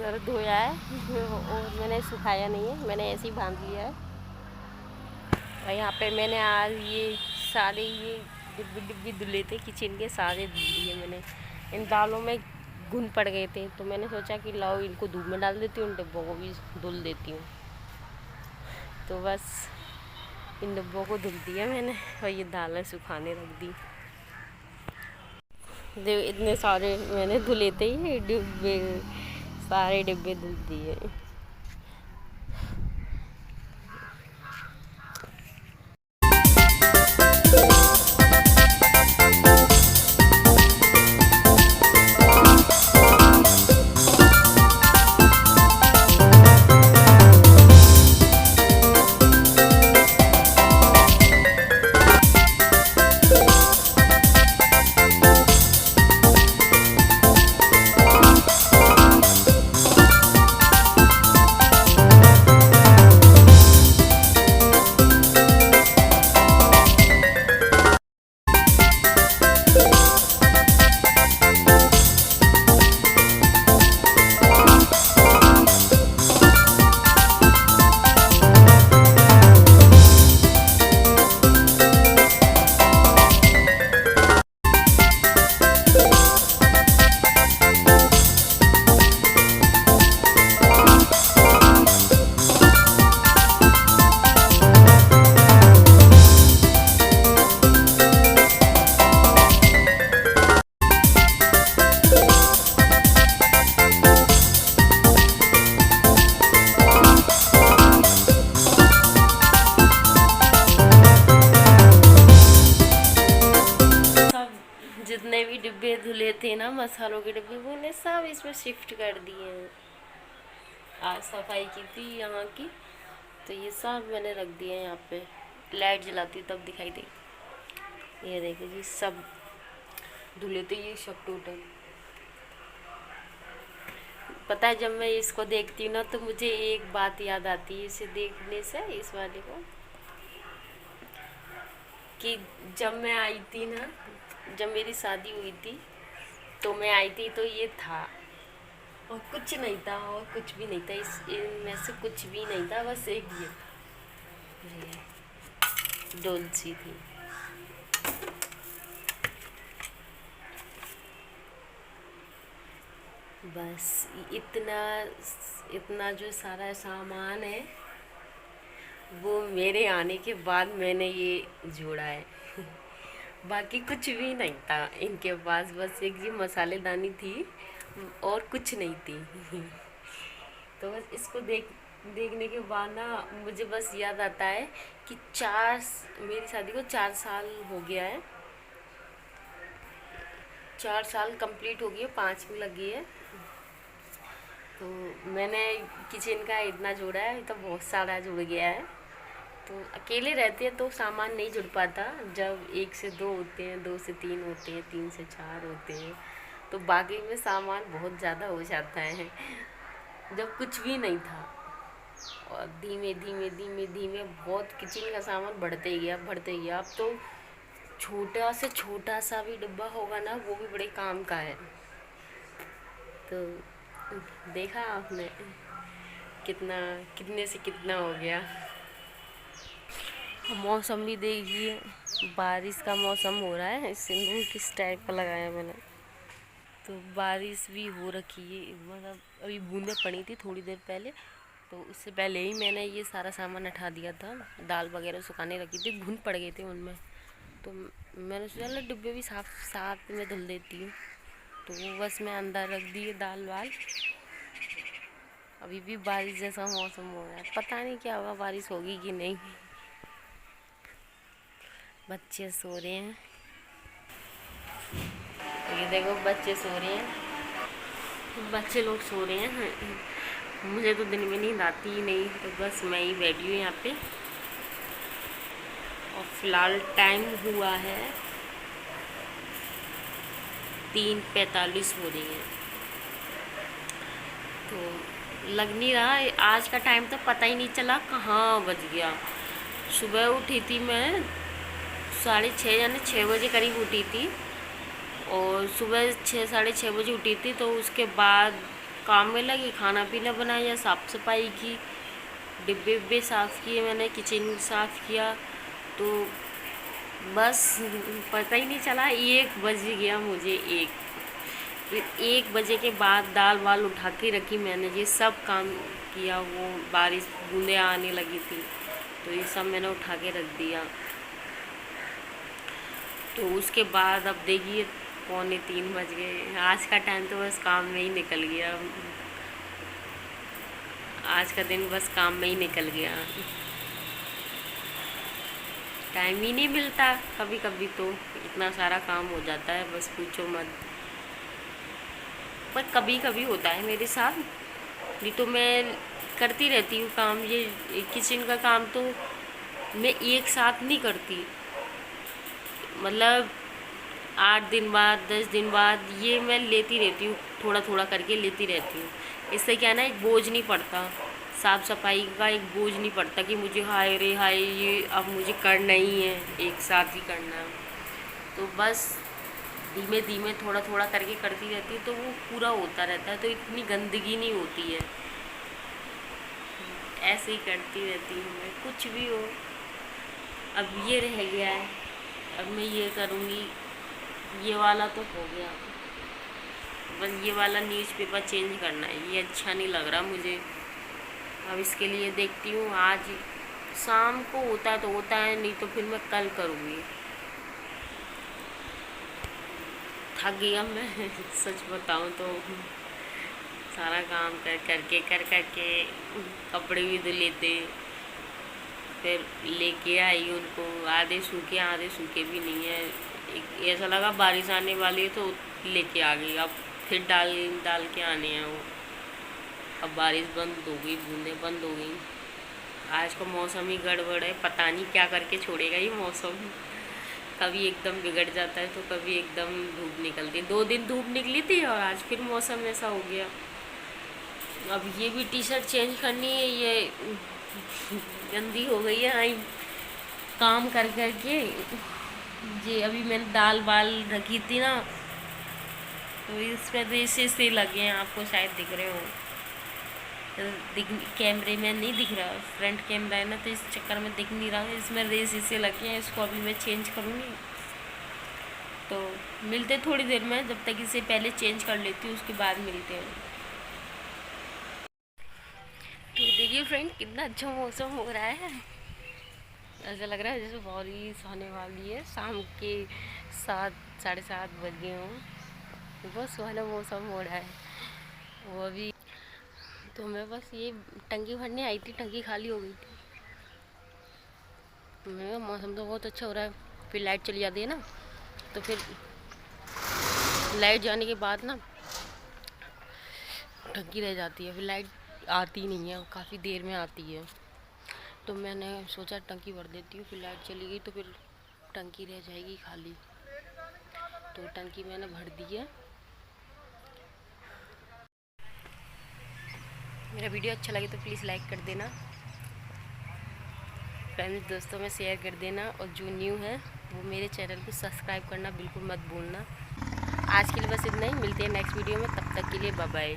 Sir धोया है और मैंने सुखाया नहीं है, मैंने ऐसे ही बांध लिया है। और यहाँ पे मैंने आज ये सारे ये डिब्बी डिब्बी धुले थे किचन के, सारे धुल दिए मैंने। इन दालों में घुन पड़ गए थे तो मैंने सोचा कि लाओ इनको धूप में डाल देती हूँ, डिब्बों को भी धुल देती हूँ। तो बस इन डिब्बों को धुल दिया मैंने और ये दालें सुखाने रख दी। इतने सारे मैंने धुले थे, ये डिब्बे सारे डिब्बे धुल दिए। जितने भी डिब्बे धुले थे ना मसालों के डिब्बे, वो ने सब इसमें शिफ्ट कर दिए हैं। आज सफाई की थी यहाँ की, तो ये सब मैंने रख दिए हैं यहाँ पे। लाइट जलाती तब दिखाई दे। ये देखिए जी, सब धुले थे ये सब टोटल। पता है, जब मैं इसको देखती हूँ ना तो मुझे एक बात याद आती है इसे देखने से, इस वाले को, कि जब मैं आई थी ना, जब मेरी शादी हुई थी तो मैं आई थी तो ये था और कुछ नहीं था, और कुछ भी नहीं था, इनमें से कुछ भी नहीं था, बस एक ये डोल सी थी। बस इतना इतना जो सारा सामान है वो मेरे आने के बाद मैंने ये जोड़ा है। बाकी कुछ भी नहीं था इनके पास, बस एक ये मसालेदानी थी और कुछ नहीं थी। तो बस इसको देखने के बाद ना मुझे बस याद आता है कि मेरी शादी को 4 साल हो गया है, 4 साल कंप्लीट हो गई है, 5 में लगी है। तो मैंने किचन का इतना जोड़ा है, तो बहुत सारा जुड़ गया है। तो अकेले रहते हैं तो सामान नहीं जुड़ पाता, जब 1 से 2 होते हैं, 2 से 3 होते हैं, 3 से 4 होते हैं, तो बाकी में सामान बहुत ज़्यादा हो जाता है। जब कुछ भी नहीं था, और धीमे धीमे धीमे धीमे बहुत किचन का सामान बढ़ते गया। अब तो छोटा से छोटा सा भी डिब्बा होगा ना, वो भी बड़े काम का है। तो देखा आपने कितने से कितना हो गया। मौसम भी देखिए, बारिश का मौसम हो रहा है, सिंदूर किस टाइप का लगाया मैंने। तो बारिश भी हो रखी है, मतलब अभी बूंदें पड़ी थी थोड़ी देर पहले, तो उससे पहले ही मैंने ये सारा सामान हटा दिया था। दाल वगैरह सुखाने रखी थी, घुन पड़ गए थे उनमें, तो मैंने सोचा डिब्बे भी साथ में धुल देती हूँ। तो वो बस मैं अंदर रख दी दाल वाल। अभी भी बारिश जैसा मौसम हो रहा है, पता नहीं क्या होगा, बारिश होगी कि नहीं। बच्चे सो रहे हैं, ये देखो बच्चे सो रहे हैं, बच्चे लोग सो रहे हैं। मुझे तो दिन में नींद आती ही नहीं, तो बस मैं ही बैठी हूँ यहाँ पे। और फिलहाल टाइम हुआ है 3:45 हो रही है। तो लग नहीं रहा आज का टाइम, तो पता ही नहीं चला कहाँ बज गया। सुबह उठी थी मैं 6:30 यानी 6 बजे करीब उठी थी, और सुबह 6 साढ़े 6 बजे उठी थी। तो उसके बाद काम में लगी, खाना पीना बनाया, साफ़ सफाई की, डिब्बे विब्बे साफ़ किए, मैंने किचन साफ़ किया। तो बस पता ही नहीं चला 1 बज गया मुझे। फिर 1 बजे के बाद दाल वाल उठा के रखी मैंने, ये सब काम किया। वो बारिश बूंदें आने लगी थी तो ये सब मैंने उठा के रख दिया। तो उसके बाद अब देखिए 2:45 बज गए। आज का टाइम तो बस काम में ही निकल गया, आज का दिन बस काम में ही निकल गया। टाइम ही नहीं मिलता, कभी कभी तो इतना सारा काम हो जाता है बस पूछो मत। पर कभी कभी होता है मेरे साथ, नहीं तो मैं करती रहती हूँ काम। ये किचन का काम तो मैं एक साथ नहीं करती, मतलब 8 दिन बाद 10 दिन बाद ये मैं लेती रहती हूँ, थोड़ा थोड़ा करके लेती रहती हूँ। इससे क्या ना, एक बोझ नहीं पड़ता, साफ़ सफाई का एक बोझ नहीं पड़ता कि मुझे हाय रे हाय ये अब मुझे करना ही है, एक साथ ही करना है। तो बस धीमे धीमे थोड़ा थोड़ा करके करती रहती है तो वो पूरा होता रहता है, तो इतनी गंदगी नहीं होती है। ऐसे ही करती रहती हूँ मैं, कुछ भी हो। अब ये रह गया है, अब मैं ये करूँगी। ये वाला तो हो गया, बस ये वाला न्यूज़पेपर चेंज करना है, ये अच्छा नहीं लग रहा मुझे। अब इसके लिए देखती हूँ, आज शाम को होता है तो होता है, नहीं तो फिर मैं कल करूँगी। थक गया मैं सच बताऊँ तो, सारा काम कर करके कपड़े भी धुल लेते, फिर लेके आई उनको, आधे सूखे भी नहीं है। ऐसा लगा बारिश आने वाली है तो लेके आ गई, अब फिर डाल के आने हैं वो। अब बारिश बंद हो गई, बूंदें बंद हो गई। आज का मौसम ही गड़बड़ है, पता नहीं क्या करके छोड़ेगा ये मौसम। कभी एकदम बिगड़ जाता है तो कभी एकदम धूप निकलती है। 2 दिन धूप निकली थी और आज फिर मौसम ऐसा हो गया। अब ये भी टी शर्ट चेंज करनी है, ये गंदी हो गई है आई काम कर के। ये अभी मैंने दाल बाल रखी थी ना, तो इस पर रेसे से लगे हैं, आपको शायद दिख रहे हो। कैमरे में नहीं दिख रहा, फ्रंट कैमरा है ना तो इस चक्कर में दिख नहीं रहा है। इसमें रेस से लगे हैं, इसको अभी मैं चेंज करूँगी। तो मिलते थोड़ी देर में, जब तक इसे पहले चेंज कर लेती हूँ उसके बाद मिलते हैं। तो देखिए फ्रेंड, कितना अच्छा मौसम हो रहा है। ऐसा लग रहा है जैसे बारिश आने वाली है। शाम के 7-7:30 बज गए हों, बहुत सुहाना मौसम हो रहा है। वो अभी तो मैं बस ये टंकी भरने आई थी, टंकी खाली हो गई थी। मैं मौसम तो बहुत अच्छा हो रहा है, फिर लाइट चली जाती है ना, तो फिर लाइट जाने के बाद ना टंकी रह जाती है, फिर लाइट आती नहीं है, काफ़ी देर में आती है। तो मैंने सोचा टंकी भर देती हूँ, फिर लाइट चली गई तो फिर टंकी रह जाएगी खाली। तो टंकी मैंने भर दी है। मेरा वीडियो अच्छा लगे तो प्लीज़ लाइक कर देना, फ्रेंड्स दोस्तों में शेयर कर देना, और जो न्यू है वो मेरे चैनल को सब्सक्राइब करना बिल्कुल मत भूलना। आज के लिए बस इतना ही, मिलते हैं नेक्स्ट वीडियो में, तब तक के लिए बाय बाय।